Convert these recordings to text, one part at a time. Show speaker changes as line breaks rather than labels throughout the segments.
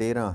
13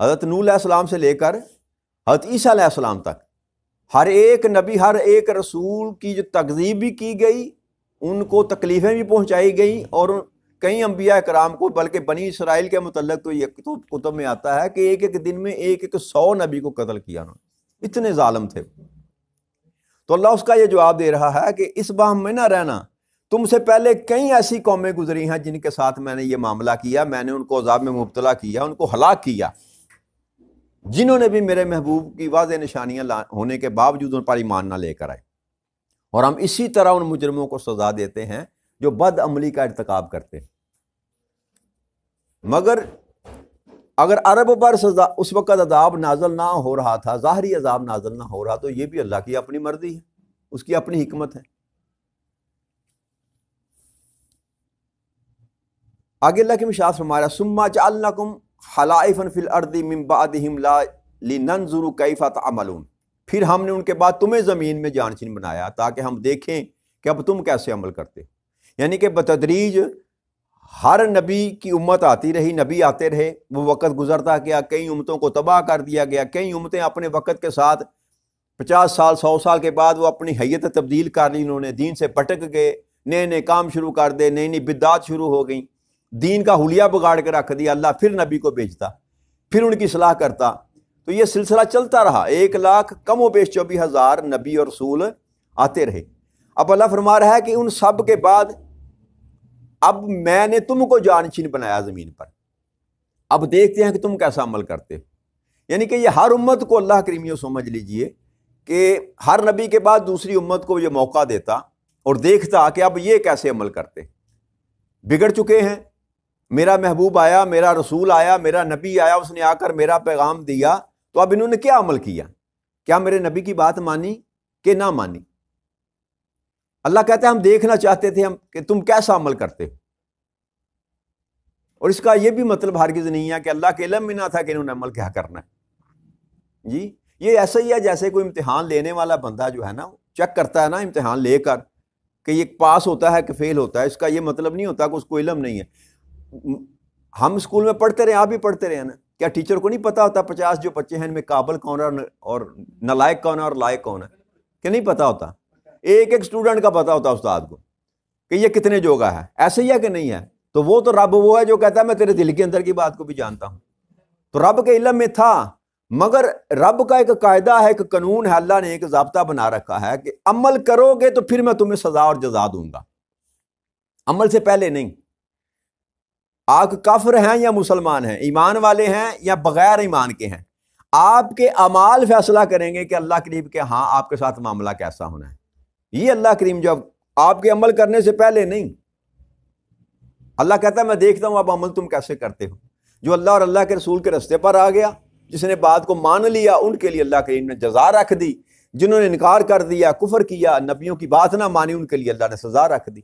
حضرت نوح علیہ السلام سے لے کر حضرت عیسیٰ علیہ السلام تک ہر ایک نبی، ہر ایک رسول کی جو تکذیب بھی کی گئی، ان کو تکلیفیں بھی پہنچائی گئیں، اور کئی انبیاء کرام کو، بلکہ بنی اسرائیل کے متعلق تو یہ کتب میں آتا ہے کہ ایک ایک دن میں 100 نبی کو قتل کیا انہوں نے، اتنے ظالم تھے۔ تو اللہ اس کا یہ جواب دے رہا ہے کہ اس باہم میں نہ رہنا، تم سے پہلے کئی ایسی قومیں گزری ہیں جن کے ساتھ میں نے یہ معاملہ کیا، میں نے ان کو عذاب میں مبتلا کیا، ان کو ہلاک کیا، جنہوں نے بھی میرے محبوب کی واضح نشانیاں ہونے کے باوجود ان پر ایمان نہ لے کر آئے۔ اور ہم اسی طرح ان مجرموں کو سزا دیتے ہیں جو بد عملی کا ارتکاب کرتے ہیں۔ مگر اگر عرب پر سزا اس وقت عذاب نازل نہ ہو رہا تھا، ظاہری عذاب نازل نہ ہو رہا، تو یہ بھی اللہ کی اپنی مرضی ہے، اس کی اپنی حکمت ہے۔ آگے اللہ کی ارشاد فرمایا ثم جعلناکم خلائف فی الارض من بعدہم لننظر کیف تعملون، پھر ہم نے ان کے بعد تمہیں زمین میں جانشین بنایا تاکہ ہم دیکھیں کہ اب تم کیسے عمل کرتے، یعنی کہ بتدریج ہر نبی کی امت آتی رہی، نبی آتے رہے، وہ وقت گزرتا گیا، کئی امتوں کو تباہ کر دیا گیا، کئی امتیں اپنے وقت کے ساتھ 50 سال 100 سال کے بعد وہ اپنی حیت تبدیل کر لی، انہوں نے دین سے پٹک گئے، نئے نئے کام شروع کر دے، نئی نئی بدعات شروع ہو گئیں، دین کا حلیہ بگاڑ کے رکھ دیا، اللہ پھر نبی کو بھیجتا، پھر ان کی اصلاح کرتا، تو یہ سلسلہ چلتا رہا، 1,00,000 کم و بیش 24,000 نبی اور رسول آتے رہے۔ اب اللہ فرما رہا ہے کہ ان سب کے بعد اب میں نے تم کو جانشین بنایا زمین پر، اب دیکھتے ہیں کہ تم کیسا عمل کرتے ہو۔ یعنی کہ یہ ہر امت کو اللہ کریمیوں سمجھ لیجئے کہ ہر نبی کے بعد دوسری امت کو یہ موقع دیتا اور دیکھتا کہ اب یہ کیسے عمل کرتے، بگڑ چکے ہیں، میرا محبوب آیا، میرا رسول آیا، میرا نبی آیا، اس نے آ کر میرا پیغام دیا، تو اب انہوں نے کیا عمل کیا، کیا میرے نبی کی بات مانی کہ نہ مانی؟ اللہ کہتا ہے ہم دیکھنا چاہتے تھے کہ تم کیسا عمل کرتے ہو، اور اس کا یہ بھی مطلب ہرگز نہیں ہے کہ اللہ کے علم میں نہ تھا کہ انہوں نے عمل کیا کرنا ہے۔ جی یہ ایسا ہی ہے جیسے کوئی امتحان لینے والا بندہ جو ہے نا، چیک کرتا ہے نا امتحان لے کر کہ یہ پاس ہوتا ہے کہ فیل ہوتا ہے، اس کا یہ مطلب نہیں ہوتا کہ اس کو علم نہیں ہے۔ ہم اسکول میں پڑھتے رہے، آپ بھی پڑھتے رہے نا، کیا ٹیچر کو نہیں پتا ہوتا 50 جو بچے ہیں ان میں قابل کون ہے اور نالائق کون ہے اور لائق کون ہے؟ کہ نہیں پتا ہوتا؟ ایک ایک اسٹوڈنٹ کا پتا ہوتا استاد کو کہ یہ کتنے جوگا ہے، ایسے ہی ہے کہ نہیں ہے؟ تو وہ تو رب وہ ہے جو کہتا ہے میں تیرے دل کے اندر کی بات کو بھی جانتا ہوں، تو رب کے علم میں تھا، مگر رب کا ایک قاعدہ ہے، ایک قانون ہے، اللہ نے ایک ضابطہ بنا رکھا ہے کہ عمل کرو گے تو پھر میں تمہیں سزا اور جزا دوں گا، عمل سے پہلے نہیں۔ آپ کافر ہیں یا مسلمان ہیں، ایمان والے ہیں یا بغیر ایمان کے ہیں، آپ کے اعمال فیصلہ کریں گے کہ اللہ کریم کے ہاں آپ کے ساتھ معاملہ کیسا ہونا ہے۔ یہ اللہ کریم جو آپ کے عمل کرنے سے پہلے نہیں، اللہ کہتا ہے میں دیکھتا ہوں اب عمل تم کیسے کرتے ہو۔ جو اللہ اور اللہ کے رسول کے رستے پر آ گیا، جس نے بات کو مان لیا، ان کے لیے اللہ کریم نے جزا رکھ دی، جنہوں نے انکار کر دیا، کفر کیا، نبیوں کی بات نہ مانی، ان کے لیے اللہ نے سزا رکھ دی۔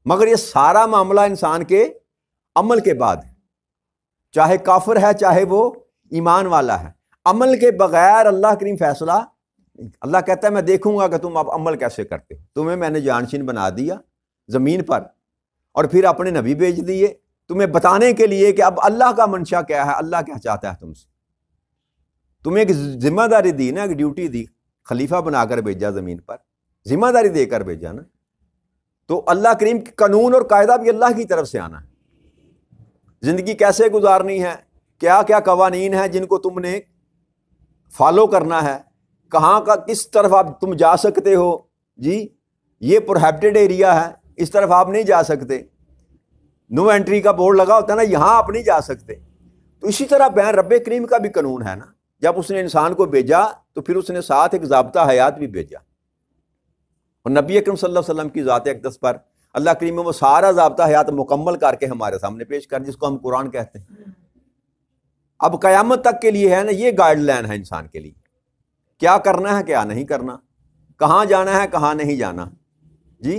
مگر یہ سارا معاملہ انسان کے عمل کے بعد ہے، چاہے کافر ہے چاہے وہ ایمان والا ہے، عمل کے بغیر اللہ کریم فیصلہ، اللہ کہتا ہے میں دیکھوں گا کہ تم اب عمل کیسے کرتے ہو، تمہیں میں نے جانشین بنا دیا زمین پر، اور پھر اپنے نبی بھیج دیے تمہیں بتانے کے لیے کہ اب اللہ کا منشا کیا ہے، اللہ کیا چاہتا ہے تم سے، تمہیں ایک ذمہ داری دی نا، ایک ڈیوٹی دی، خلیفہ بنا کر بھیجا زمین پر، ذمہ داری دے کر بھیجا نا، تو اللہ کریم کے قانون اور قاعدہ بھی اللہ کی طرف سے آنا ہے۔ زندگی کیسے گزارنی ہے، کیا کیا قوانین ہیں جن کو تم نے فالو کرنا ہے، کہاں کا کس طرف آپ تم جا سکتے ہو، جی یہ پروہیبٹڈ ایریا ہے، اس طرف آپ نہیں جا سکتے، نو انٹری کا بورڈ لگا ہوتا ہے نا، یہاں آپ نہیں جا سکتے۔ تو اسی طرح بیان رب کریم کا بھی قانون ہے نا، جب اس نے انسان کو بھیجا تو پھر اس نے ساتھ ایک ضابطہ حیات بھی بھیجا، اور نبی اکرم صلی اللہ علیہ وسلم کی ذات اقدس پر اللہ کریم وہ سارا ضابطہ حیات مکمل کر کے ہمارے سامنے پیش کر، جس کو ہم قرآن کہتے ہیں۔ اب قیامت تک کے لیے ہے نا، یہ گائیڈ لائن ہے انسان کے لیے، کیا کرنا ہے کیا نہیں کرنا، کہاں جانا ہے کہاں نہیں جانا۔ جی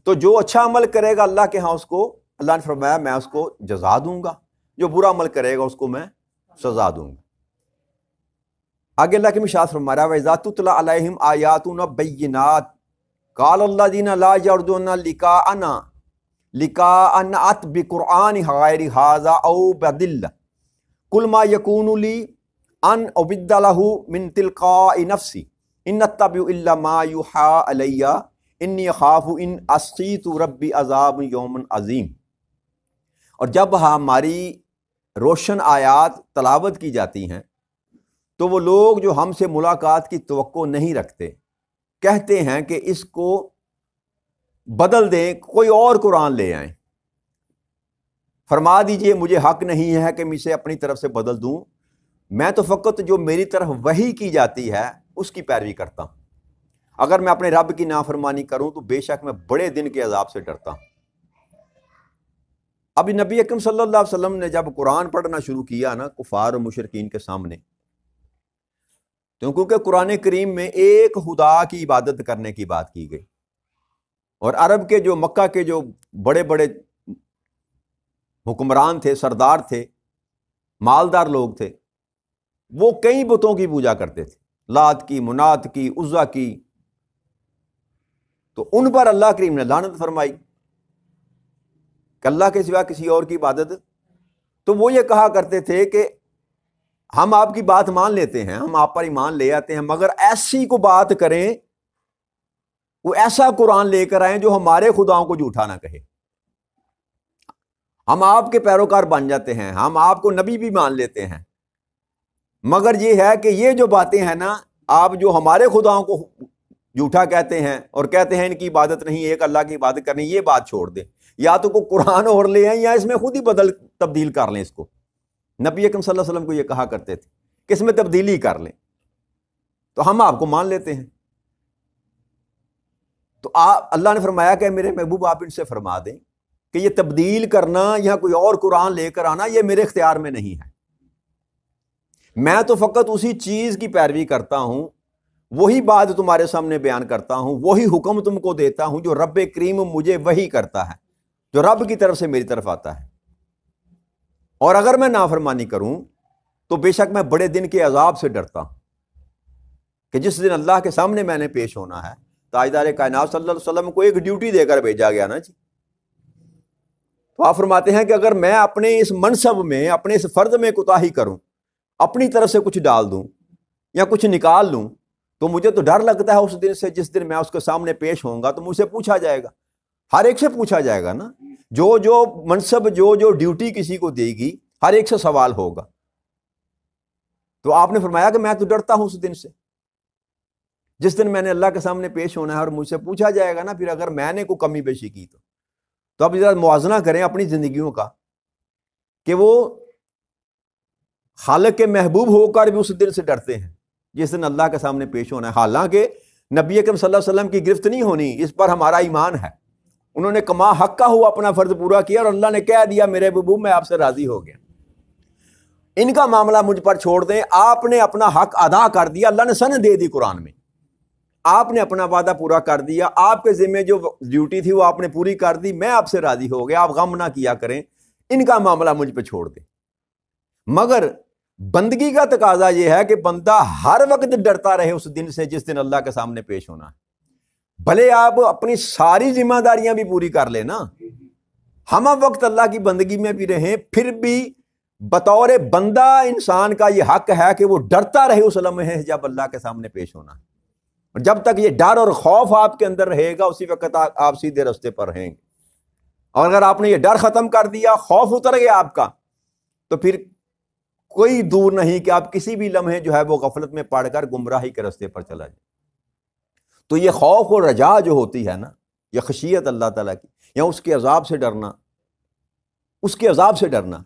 تو جو اچھا عمل کرے گا اللہ کے ہاں اس کو اللہ نے فرمایا میں اس کو جزا دوں گا، جو برا عمل کرے گا اس کو میں سزا دوں گا۔ آگے اللہ کے ارشاد فرما رہا ہے وَإِذَا تُتْلَىٰ عَلَيْهِمْ آيَاتُنَا بَيِّنَاتٍ قَالَ الَّذِينَ لَا يَرْجُونَ لِقَاءَنَا ائْتِ بِقُرْآنٍ غَيْرِ هَٰذَا أَوْ بَدِّلْهُ کل ما یکون لی ان ابد لہ من تلقاء نفسی ان اتبع الا ما یوحی علی انی اخاف ان عصیت ربی عذاب یوم عظیم۔ اور جب ہماری روشن آیات تلاوت کی جاتی ہیں تو وہ لوگ جو ہم سے ملاقات کی توقع نہیں رکھتے کہتے ہیں کہ اس کو بدل دیں، کوئی اور قرآن لے آئیں، فرما دیجئے مجھے حق نہیں ہے کہ میں اسے اپنی طرف سے بدل دوں، میں تو فقط جو میری طرف وحی کی جاتی ہے اس کی پیروی کرتا ہوں، اگر میں اپنے رب کی نافرمانی کروں تو بے شک میں بڑے دن کے عذاب سے ڈرتا ہوں۔ اب نبی اکرم صلی اللہ علیہ وسلم نے جب قرآن پڑھنا شروع کیا نا کفار و مشرکین کے سامنے، تو کیونکہ قرآن کریم میں ایک خدا کی عبادت کرنے کی بات کی گئی، اور عرب کے جو مکہ کے جو بڑے بڑے حکمران تھے، سردار تھے، مالدار لوگ تھے، وہ کئی بتوں کی پوجا کرتے تھے، لات کی، منات کی، عزا کی، تو ان پر اللہ کریم نے لعنت فرمائی کہ اللہ کے سوا کسی اور کی عبادت۔ تو وہ یہ کہا کرتے تھے کہ ہم آپ کی بات مان لیتے ہیں، ہم آپ پر ایمان لے آتے ہیں، مگر ایسی کو بات کریں، وہ ایسا قرآن لے کر آئیں جو ہمارے خداؤں کو جھوٹا نہ کہے، ہم آپ کے پیروکار بن جاتے ہیں، ہم آپ کو نبی بھی مان لیتے ہیں، مگر یہ ہے کہ یہ جو باتیں ہیں نا، آپ جو ہمارے خداؤں کو جھوٹا کہتے ہیں اور کہتے ہیں ان کی عبادت نہیں، ایک اللہ کی عبادت کرنی، یہ بات چھوڑ دیں، یا تو کوئی قرآن اور لے آئیں یا اس میں خود ہی تبدیل کر لیں اس کو۔ نبی اکرم صلی اللہ علیہ وسلم کو یہ کہا کرتے تھے کہ اس میں تبدیلی کر لیں، تو ہم آپ کو مان لیتے ہیں۔ تو اللہ نے فرمایا کہ میرے محبوب آپ ان سے فرما دیں کہ یہ تبدیل کرنا یا کوئی اور قرآن لے کر آنا یہ میرے اختیار میں نہیں ہے، میں تو فقط اسی چیز کی پیروی کرتا ہوں، وہی بات تمہارے سامنے بیان کرتا ہوں، وہی حکم تم کو دیتا ہوں جو رب کریم مجھے وہی کرتا ہے، جو رب کی طرف سے میری طرف آتا ہے، اور اگر میں نافرمانی کروں تو بے شک میں بڑے دن کے عذاب سے ڈرتا ہوں کہ جس دن اللہ کے سامنے میں نے پیش ہونا ہے۔ تاجدار کائنات صلی اللہ علیہ وسلم کو ایک ڈیوٹی دے کر بھیجا گیا نا جی، تو آپ فرماتے ہیں کہ اگر میں اپنے اس منصب میں، اپنے اس فرض میں کوتاہی کروں، اپنی طرف سے کچھ ڈال دوں یا کچھ نکال لوں، تو مجھے تو ڈر لگتا ہے اس دن سے جس دن میں اس کے سامنے پیش ہوں گا تو مجھ سے پوچھا جائے گا، ہر ایک سے پوچھا جائے گا نا، جو منصب جو ڈیوٹی کسی کو دے گی ہر ایک سے سوال ہوگا۔ تو آپ نے فرمایا کہ میں تو ڈرتا ہوں اس دن سے جس دن میں نے اللہ کے سامنے پیش ہونا ہے اور مجھ سے پوچھا جائے گا نا، پھر اگر میں نے کوئی کمی بیشی کی تو اب ذرا موازنہ کریں اپنی زندگیوں کا کہ وہ خالق کے محبوب ہو کر بھی اس دن سے ڈرتے ہیں جس دن اللہ کے سامنے پیش ہونا ہے۔ حالانکہ نبی اکرم صلی اللہ علیہ وسلم کی گرفت نہیں ہونی، اس پر ہمارا ایمان ہے، انہوں نے کما حق کا ہوا اپنا فرض پورا کیا، اور اللہ نے کہہ دیا میرے محبوب میں آپ سے راضی ہو گیا، ان کا معاملہ مجھ پر چھوڑ دیں، آپ نے اپنا حق ادا کر دیا، اللہ نے سند دے دی قرآن میں، آپ نے اپنا وعدہ پورا کر دیا، آپ کے ذمہ جو ڈیوٹی تھی وہ آپ نے پوری کر دی، میں آپ سے راضی ہو گیا، آپ غم نہ کیا کریں، ان کا معاملہ مجھ پہ چھوڑ دیں۔ مگر بندگی کا تقاضا یہ ہے کہ بندہ ہر وقت ڈرتا رہے اس دن سے جس دن اللہ کے سامنے پیش ہونا ہے، بھلے آپ اپنی ساری ذمہ داریاں بھی پوری کر لیں نا، ہم وقت اللہ کی بندگی میں بھی رہیں، پھر بھی بطور بندہ انسان کا یہ حق ہے کہ وہ ڈرتا رہے اس لمحے جب اللہ کے سامنے پیش ہونا ہے، اور جب تک یہ ڈر اور خوف آپ کے اندر رہے گا اسی وقت آپ سیدھے راستے پر رہیں گے، اور اگر آپ نے یہ ڈر ختم کر دیا، خوف اتر گیا آپ کا، تو پھر کوئی دور نہیں کہ آپ کسی بھی لمحے جو ہے وہ غفلت میں پڑ کر گمراہی کے راستے پر چلا جائے۔ تو یہ خوف اور رجا جو ہوتی ہے نا، یہ خشیت اللہ تعالیٰ کی، یا اس کے عذاب سے ڈرنا، اس کے عذاب سے ڈرنا،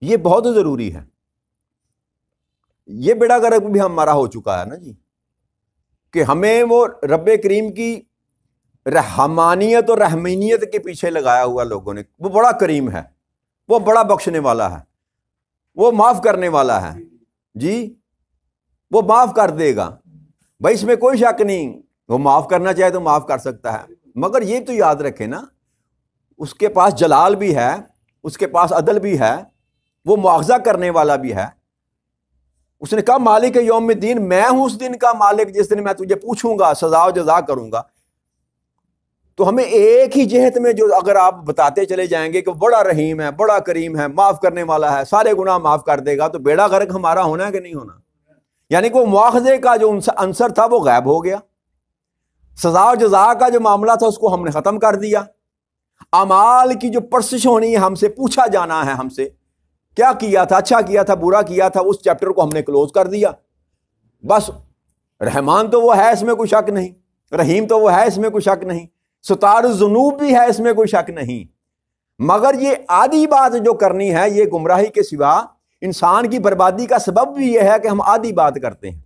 یہ بہت ضروری ہے۔ یہ بیڑا گرک بھی ہمارا ہو چکا ہے نا جی، کہ ہمیں وہ رب کریم کی رحمانیت اور رحمینیت کے پیچھے لگایا ہوا لوگوں نے، وہ بڑا کریم ہے، وہ بڑا بخشنے والا ہے، وہ معاف کرنے والا ہے جی، وہ معاف کر دے گا بھائی، اس میں کوئی شک نہیں، وہ معاف کرنا چاہے تو معاف کر سکتا ہے، مگر یہ تو یاد رکھے نا اس کے پاس جلال بھی ہے، اس کے پاس عدل بھی ہے، وہ مواخذہ کرنے والا بھی ہے۔ اس نے کہا مالک یوم الدین، میں ہوں اس دن کا مالک جس دن میں تجھے پوچھوں گا، سزا و جزا کروں گا۔ تو ہمیں ایک ہی جہت میں جو اگر آپ بتاتے چلے جائیں گے کہ بڑا رحیم ہے، بڑا کریم ہے، معاف کرنے والا ہے، سارے گناہ معاف کر دے گا، تو بیڑا غرق ہمارا ہونا ہے کہ نہیں ہونا؟ یعنی کہ وہ مواخذے کا جو عنصر تھا وہ غائب ہو گیا، سزا و جزا کا جو معاملہ تھا اس کو ہم نے ختم کر دیا، اعمال کی جو پرسش ہونی ہے، ہم سے پوچھا جانا ہے ہم سے کیا کیا تھا، اچھا کیا تھا، برا کیا تھا، اس چیپٹر کو ہم نے کلوز کر دیا۔ بس رحمان تو وہ ہے، اس میں کوئی شک نہیں، رحیم تو وہ ہے، اس میں کوئی شک نہیں، ستار الذنوب بھی ہے، اس میں کوئی شک نہیں، مگر یہ آدھی بات جو کرنی ہے، یہ گمراہی کے سوا انسان کی بربادی کا سبب بھی یہ ہے کہ ہم آدھی بات کرتے ہیں۔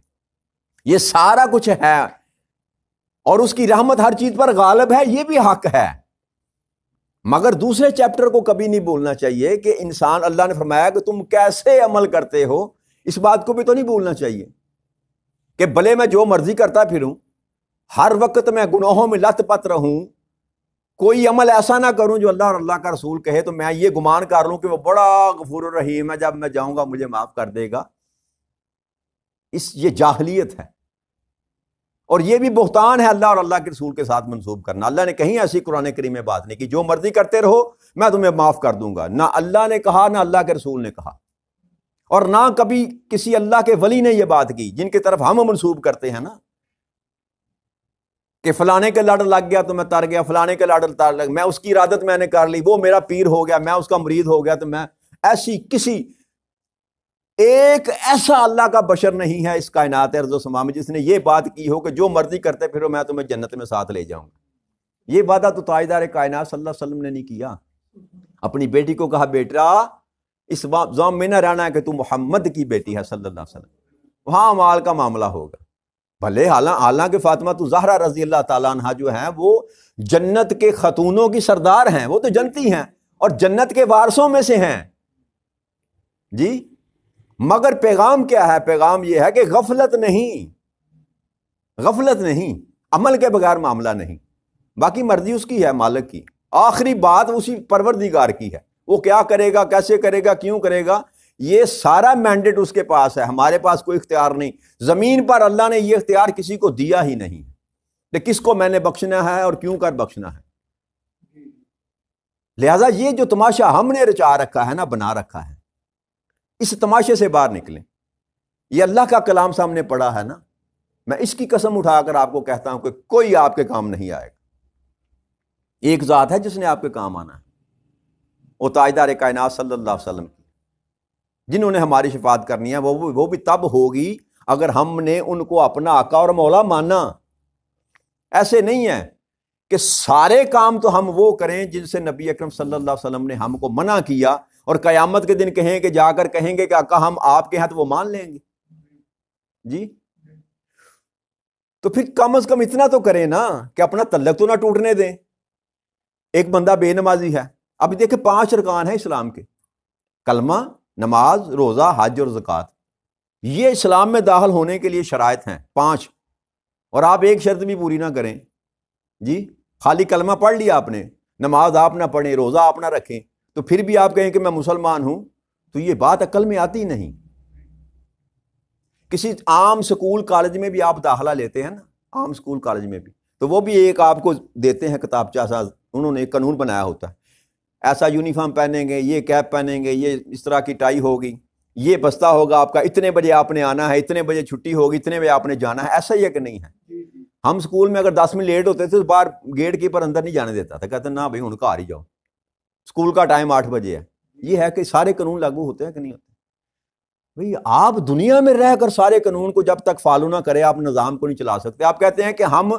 یہ سارا کچھ ہے اور اس کی رحمت ہر چیز پر غالب ہے، یہ بھی حق ہے، مگر دوسرے چیپٹر کو کبھی نہیں بولنا چاہیے کہ انسان، اللہ نے فرمایا کہ تم کیسے عمل کرتے ہو، اس بات کو بھی تو نہیں بولنا چاہیے کہ بھلے میں جو مرضی کرتا پھروں، ہر وقت میں گناہوں میں لت پت رہوں، کوئی عمل ایسا نہ کروں جو اللہ اور اللہ کا رسول کہے تو میں یہ گمان کر لوں کہ وہ بڑا غفور الرحیم ہے، جب میں جاؤں گا مجھے معاف کر دے گا۔ یہ جاہلیت ہے، اور یہ بھی بہتان ہے اللہ اور اللہ کے رسول کے ساتھ منسوب کرنا۔ اللہ نے کہیں ایسی قرآن کریم میں بات نہیں کی جو مرضی کرتے رہو میں تمہیں معاف کر دوں گا، نہ اللہ نے کہا نہ اللہ کے رسول نے کہا، اور نہ کبھی کسی اللہ کے ولی نے یہ بات کی جن کی طرف ہم منسوب کرتے ہیں نا کہ فلانے کے لڑ لگ گیا تو میں تر گیا، فلانے کے لڑ تر لگ، میں اس کی ارادت میں نے کر لی، وہ میرا پیر ہو گیا، میں اس کا مرید ہو گیا، تو میں ایسی کسی ایک ایسا اللہ کا بشر نہیں ہے اس کائنات ارض و سما میں جس نے یہ بات کی ہو کہ جو مرضی کرتے پھرو میں تمہیں جنت میں ساتھ لے جاؤں گا۔ یہ وعدہ تو تاجدار کائنات صلی اللہ علیہ وسلم نے نہیں کیا۔ اپنی بیٹی کو کہا بیٹا اس زوم میں نہ رہنا ہے کہ تو محمد کی بیٹی ہے صلی اللہ علیہ وسلم، وہاں مال کا معاملہ ہوگا۔ بھلے حالانکہ فاطمہ تو زہرا رضی اللہ تعالیٰ عنہ جو ہیں وہ جنت کے خاتونوں کی سردار ہیں، وہ تو جنتی ہیں اور جنت کے وارثوں میں سے ہیں جی، مگر پیغام کیا ہے؟ پیغام یہ ہے کہ غفلت نہیں، عمل کے بغیر معاملہ نہیں، باقی مرضی اس کی ہے، مالک کی، آخری بات اسی پروردگار کی ہے، وہ کیا کرے گا، کیسے کرے گا، کیوں کرے گا، یہ سارا مینڈیٹ اس کے پاس ہے، ہمارے پاس کوئی اختیار نہیں۔ زمین پر اللہ نے یہ اختیار کسی کو دیا ہی نہیں کہ کس کو میں نے بخشنا ہے اور کیوں کر بخشنا ہے۔ لہذا یہ جو تماشا ہم نے رچا رکھا ہے نا، بنا رکھا ہے، اس تماشے سے باہر نکلیں۔ یہ اللہ کا کلام سامنے پڑا ہے نا، میں اس کی قسم اٹھا کر آپ کو کہتا ہوں کہ کوئی آپ کے کام نہیں آئے گا۔ ایک ذات ہے جس نے آپ کے کام آنا ہے، وہ تاجدار کائنات صلی اللہ علیہ وسلم کی، جنہوں نے ہماری شفاعت کرنی ہے، وہ بھی تب ہوگی اگر ہم نے ان کو اپنا آقا اور مولا مانا۔ ایسے نہیں ہے کہ سارے کام تو ہم وہ کریں جن سے نبی اکرم صلی اللہ علیہ وسلم نے ہم کو منع کیا، اور قیامت کے دن کہیں کہ جا کر کہیں گے کہ آقا ہم آپ کے ہیں، تو وہ مان لیں گے جی؟ تو پھر کم از کم اتنا تو کریں نا کہ اپنا تعلق تو نہ ٹوٹنے دیں۔ ایک بندہ بے نمازی ہے، اب دیکھیں 5 ارکان ہیں اسلام کے، کلمہ، نماز، روزہ، حج اور زکوٰۃ، یہ اسلام میں داخل ہونے کے لیے شرائط ہیں 5، اور آپ ایک شرط بھی پوری نہ کریں جی، خالی کلمہ پڑھ لیا آپ نے، نماز آپ نہ پڑھیں، روزہ آپ نہ رکھیں، تو پھر بھی آپ کہیں کہ میں مسلمان ہوں، تو یہ بات عقل میں آتی نہیں۔ کسی عام سکول کالج میں بھی آپ داخلہ لیتے ہیں نا، عام سکول کالج میں بھی، تو وہ بھی ایک آپ کو دیتے ہیں کتابچہ سا، انہوں نے ایک قانون بنایا ہوتا ہے، ایسا یونیفارم پہنیں گے، یہ کیپ پہنیں گے، یہ اس طرح کی ٹائی ہوگی، یہ بستہ ہوگا آپ کا، اتنے بجے آپ نے آنا ہے، اتنے بجے چھٹی ہوگی، اتنے بجے آپ نے جانا ہے۔ ایسا ہی ہے کہ نہیں ہے؟ ہم سکول میں اگر 10 منٹ لیٹ ہوتے تھے تو باہر گیٹ کیپر اندر نہیں جانے دیتا تھا، کہتے ہیں نہ بھائی ہن گھر ہی جاؤ، سکول کا ٹائم 8 بجے ہے۔ یہ ہے کہ سارے قانون لاگو ہوتے ہیں کہ نہیں ہوتے؟ بھئی آپ دنیا میں رہ کر سارے قانون کو جب تک فالو نہ کرے آپ نظام کو نہیں چلا سکتے۔ آپ کہتے ہیں کہ ہم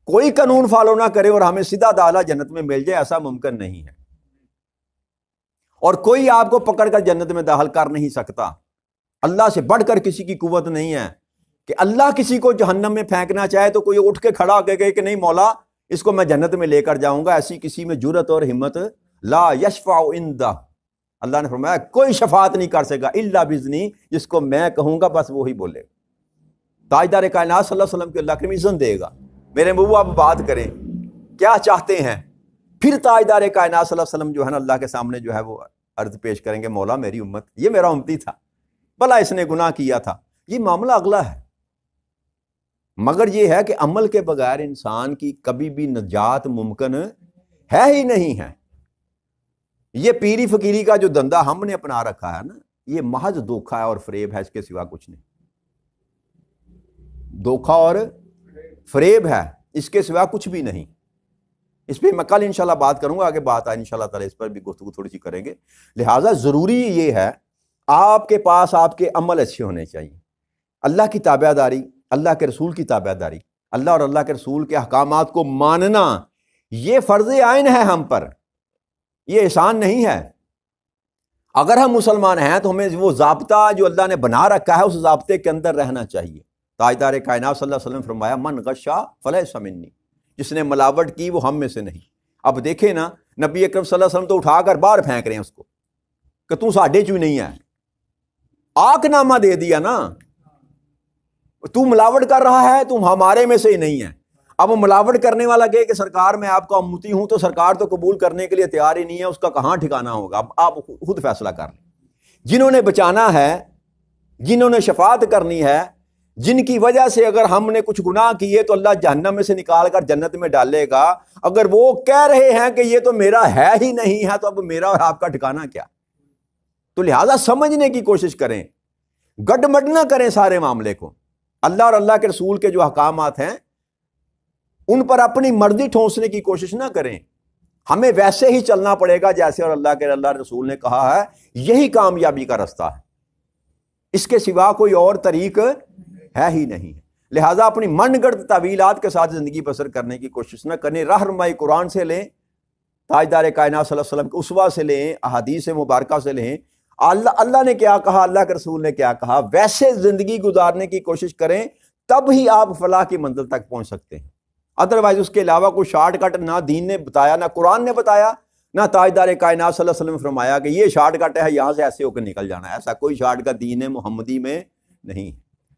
کوئی قانون فالو نہ کرے اور ہمیں سیدھا داخلہ جنت میں مل جائے، ایسا ممکن نہیں ہے، اور کوئی آپ کو پکڑ کر جنت میں داخل کر نہیں سکتا۔ اللہ سے بڑھ کر کسی کی قوت نہیں ہے کہ اللہ کسی کو جہنم میں پھینکنا چاہے تو کوئی اٹھ کے کھڑا ہو کے کہے کہ نہیں مولا اس کو میں جنت میں لے کر جاؤں گا، ایسی کسی میں جرت اور ہمت لا یشفع عندہ، اللہ نے فرمایا کوئی شفاعت نہیں کر سکے گا الا باذنی، جس کو میں کہوں گا بس وہی بولے گا۔ تاجدار کائنات صلی اللہ علیہ وسلم کے اللہ کریم اذن دے گا، میرے محبوب آپ بات کریں کیا چاہتے ہیں، پھر تاجدار کائنات صلی اللہ علیہ وسلم جو ہے نا اللہ کے سامنے جو ہے وہ عرض پیش کریں گے، مولا میری امت، یہ میرا امتی تھا، بھلا اس نے گناہ کیا تھا۔ یہ معاملہ اگلا ہے، مگر یہ ہے کہ عمل کے بغیر انسان کی کبھی بھی نجات ممکن ہے ہی نہیں ہے۔ یہ پیری فقیری کا جو دندہ ہم نے اپنا رکھا ہے نا، یہ محض دھوکہ ہے اور فریب ہے، اس کے سوا کچھ نہیں۔ دھوکہ اور فریب ہے، اس کے سوا کچھ بھی نہیں۔ اس پہ میں کل انشاءاللہ بات کروں گا، آگے بات آئے انشاءاللہ تعالی اس پر بھی گفتگو تھوڑی سی کریں گے۔ لہٰذا ضروری یہ ہے آپ کے پاس آپ کے عمل اچھے ہونے چاہیے، اللہ کی تابع داری، اللہ کے رسول کی تابع داری، اللہ اور اللہ کے رسول کے احکامات کو ماننا، یہ فرض عین ہے ہم پر، یہ احسان نہیں ہے۔ اگر ہم مسلمان ہیں تو ہمیں وہ ضابطہ جو اللہ نے بنا رکھا ہے اس ضابطے کے اندر رہنا چاہیے۔ تاجدار کائنات صلی اللہ علیہ وسلم فرمایا من غشا فلیس منی، جس نے ملاوٹ کی وہ ہم میں سے نہیں۔ اب دیکھیں نا، نبی اکرم صلی اللہ علیہ وسلم تو اٹھا کر باہر پھینک رہے ہیں اس کو کہ تو ساڈے چوں نہیں ہے، آک نامہ دے دیا نا، تو ملاوٹ کر رہا ہے، تم ہمارے میں سے ہی نہیں ہے۔ اب وہ ملاوٹ کرنے والا کہے کہ سرکار میں آپ کا امتی ہوں، تو سرکار تو قبول کرنے کے لیے تیار ہی نہیں ہے، اس کا کہاں ٹھکانہ ہوگا؟ اب آپ خود فیصلہ کر لیں۔ جنہوں نے بچانا ہے، جنہوں نے شفاعت کرنی ہے، جن کی وجہ سے اگر ہم نے کچھ گناہ کیے تو اللہ جہنم میں سے نکال کر جنت میں ڈالے گا، اگر وہ کہہ رہے ہیں کہ یہ تو میرا ہے ہی نہیں ہے، تو اب میرا اور آپ کا ٹھکانہ کیا؟ تو لہٰذا سمجھنے کی کوشش کریں، گڈ مڈ نہ کریں سارے معاملے کو۔ اللہ اور اللہ کے رسول کے جو احکامات ہیں ان پر اپنی مرضی ٹھونسنے کی کوشش نہ کریں۔ ہمیں ویسے ہی چلنا پڑے گا جیسے اور اللہ رسول نے کہا ہے، یہی کامیابی کا رستہ ہے، اس کے سوا کوئی اور طریق ہے ہی نہیں۔ لہٰذا اپنی من گڑت تعویلات کے ساتھ زندگی بسر کرنے کی کوشش نہ کریں، رہنمائی قرآن سے لیں، تاجدار کائنات صلی اللہ علیہ وسلم کے اسوہ سے لیں، احادیث مبارکہ سے لیں، اللہ نے کیا کہا، اللہ کے رسول نے کیا کہا، ویسے زندگی گزارنے کی کوشش کریں، تب ہی آپ فلاح کی منزل تک پہنچ سکتے ہیں۔ ادروائز اس کے علاوہ کوئی شارٹ کٹ نہ دین نے بتایا، نہ قرآن نے بتایا، نہ تاجدار کائنات صلی اللہ علیہ وسلم نے فرمایا کہ یہ شارٹ کٹ ہے، یہاں سے ایسے ہو کے نکل جانا ہے۔ ایسا کوئی شارٹ کٹ دین محمدی میں نہیں،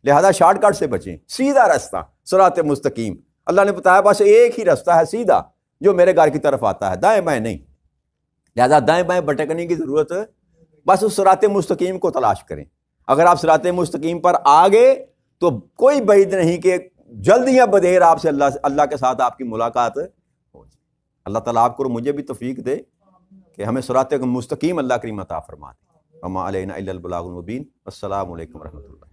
لہذا شارٹ کٹ سے بچیں، سیدھا راستہ صراط مستقیم۔ اللہ نے بتایا بس ایک ہی راستہ ہے سیدھا جو میرے گھر کی طرف آتا ہے، دائیں بائیں نہیں۔ لہذا دائیں بائیں بھٹکنے کی ضرورت، بس اس صراط مستقیم کو تلاش کریں۔ اگر آپ صراط مستقیم پر آ گئے تو کوئی بعید نہیں کہ جلد یا بدیر آپ سے اللہ کے ساتھ آپ کی ملاقات ہو جائے۔ اللہ تعالیٰ آپ کو مجھے بھی توفیق دے کہ ہمیں صراط مستقیم اللہ کریم عطا فرما دے۔ وما علینا الا البلاغ المبین۔ السلام علیکم ورحمۃ اللہ۔